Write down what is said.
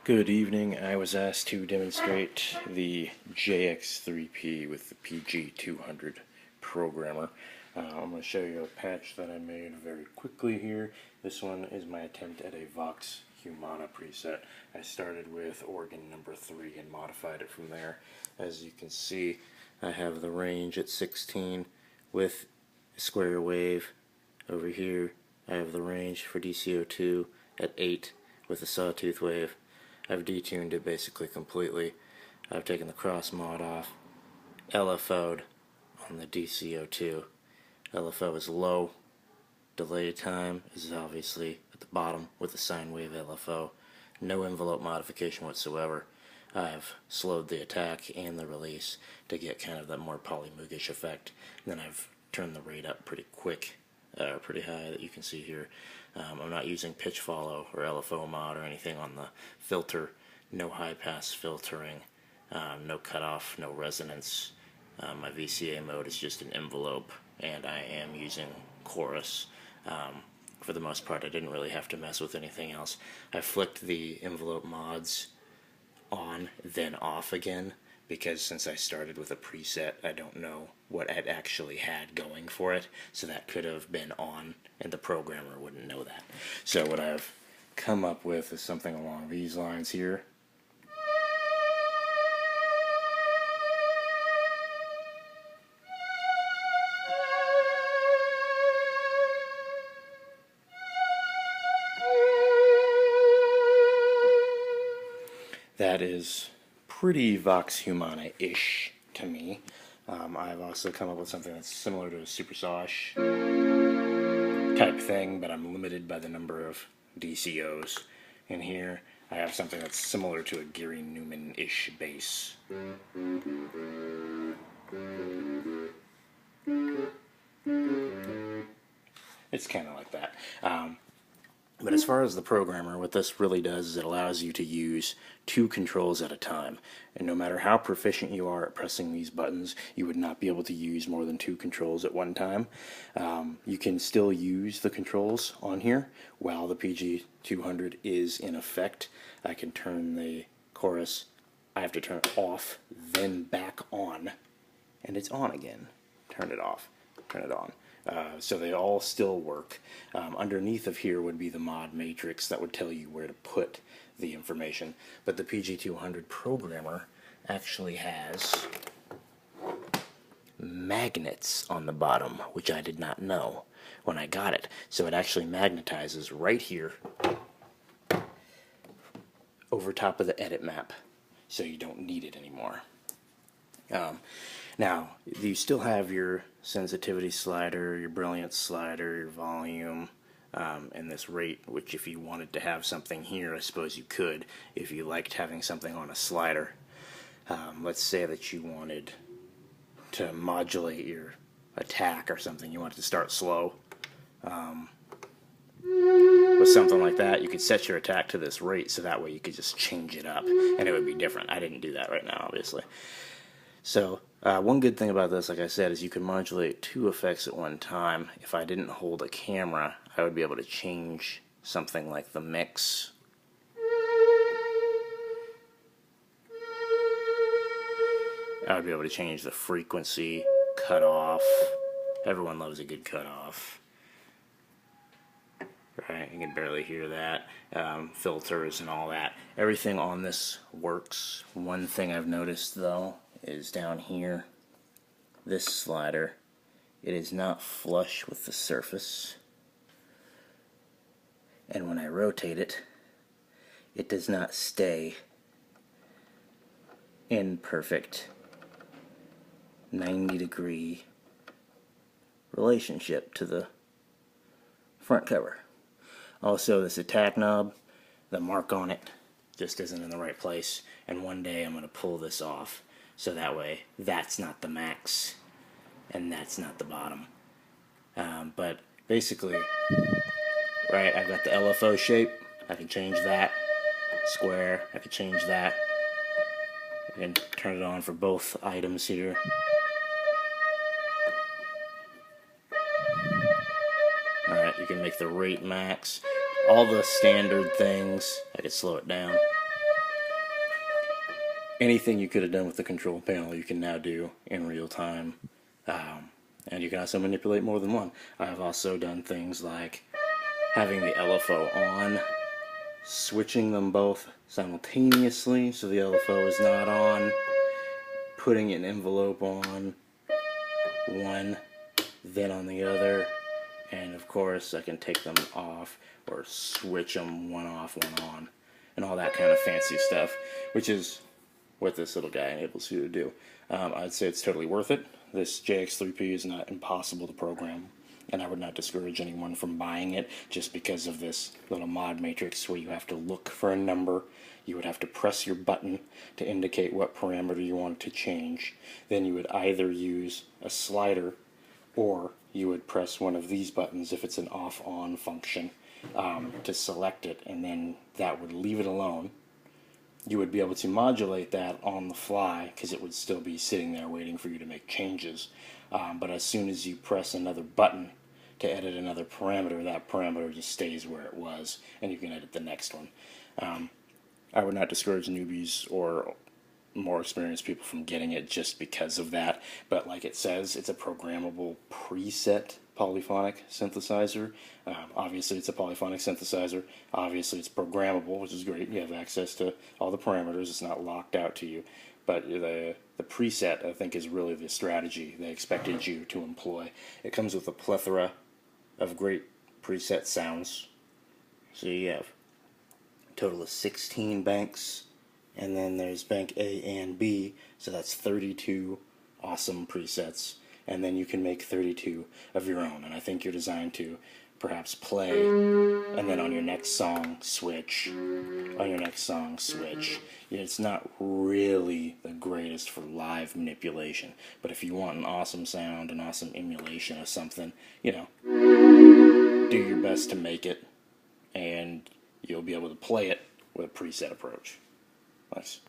Good evening. I was asked to demonstrate the JX3P with the Pg200 programmer. I'm going to show you a patch that I made very quickly here. This one is my attempt at a Vox Humana preset. I started with organ number 3 and modified it from there. As you can see, I have the range at 16 with a square wave. Over here I have the range for DCO2 at 8 with a sawtooth wave. I've detuned it basically completely. I've taken the cross mod off, LFO'd on the DCO2. LFO is low. Delay time is obviously at the bottom with the sine wave LFO. No envelope modification whatsoever. I've slowed the attack and the release to get kind of that more polymoogish effect. And then I've turned the rate up pretty quick, pretty high that you can see here. I'm not using pitch follow or LFO mod or anything on the filter. No high pass filtering, no cutoff, no resonance. My VCA mode is just an envelope, and I am using chorus. For the most part, I didn't really have to mess with anything else. I flicked the envelope mods on, then off again, because since I started with a preset, I don't know what it actually had going for it, so that could have been on, and the programmer wouldn't know that. So what I've come up with is something along these lines here. That is pretty Vox Humana-ish to me. I've also come up with something that's similar to a Super Saw-ish type thing, but I'm limited by the number of DCOs. In here, I have something that's similar to a Gary Newman-ish bass. It's kind of like that. But as far as the programmer, what this really does is it allows you to use 2 controls at a time. And no matter how proficient you are at pressing these buttons, you would not be able to use more than 2 controls at one time. You can still use the controls on here while the Pg200 is in effect. I can turn the chorus, I have to turn it off, then back on, and it's on again. Turn it off, turn it on. So they all still work. Underneath of here would be the mod matrix that would tell you where to put the information. But the Pg200 programmer actually has magnets on the bottom, which I did not know when I got it. So it actually magnetizes right here over top of the edit map, so you don't need it anymore. Now, you still have your sensitivity slider, your brilliance slider, your volume, and this rate, which if you wanted to have something here, I suppose you could, if you liked having something on a slider. Let's say that you wanted to modulate your attack or something, you wanted to start slow. With something like that, you could set your attack to this rate, so that way you could just change it up, and it would be different. I didn't do that right now, obviously. So, one good thing about this, like I said, is you can modulate 2 effects at one time. If I didn't hold a camera, I would be able to change something like the mix. I would be able to change the frequency, cutoff. Everyone loves a good cutoff. Right, you can barely hear that. Filters and all that. Everything on this works. One thing I've noticed, though, is down here, this slider, it is not flush with the surface, and when I rotate it, it does not stay in perfect 90-degree relationship to the front cover. Also, this attack knob, the mark on it just isn't in the right place, and one day I'm going to pull this off. So that way, that's not the max, and that's not the bottom. But basically, right, I've got the LFO shape. I can change that. Square, I can change that. I can turn it on for both items here. Alright, you can make the rate max. All the standard things. I could slow it down. anything you could have done with the control panel, you can now do in real time. And you can also manipulate more than one. I've also done things like having the LFO on, switching them both simultaneously so the LFO is not on, putting an envelope on one, then on the other, and of course I can take them off or switch them one off, one on, and all that kind of fancy stuff, which is what this little guy enables you to do. I'd say it's totally worth it. This JX3P is not impossible to program, and I would not discourage anyone from buying it just because of this little mod matrix where you have to look for a number. You would have to press your button to indicate what parameter you want to change. Then you would either use a slider or you would press one of these buttons if it's an off-on function to select it, and then that would leave it alone. You would be able to modulate that on the fly because it would still be sitting there waiting for you to make changes. But as soon as you press another button to edit another parameter, that parameter just stays where it was, and you can edit the next one. I would not discourage newbies or more experienced people from getting it just because of that, but like it says, it's a programmable preset polyphonic synthesizer. Obviously it's a polyphonic synthesizer. Obviously it's programmable, which is great. You have access to all the parameters. It's not locked out to you. But the preset, I think, is really the strategy they expected you to employ. It comes with a plethora of great preset sounds. So you have a total of 16 banks, and then there's bank A and B, so that's 32 awesome presets, and then you can make 32 of your own, and I think you're designed to perhaps play, and then on your next song, switch, on your next song, switch. It's not really the greatest for live manipulation, but if you want an awesome sound, an awesome emulation of something, you know, do your best to make it, and you'll be able to play it with a preset approach. Nice.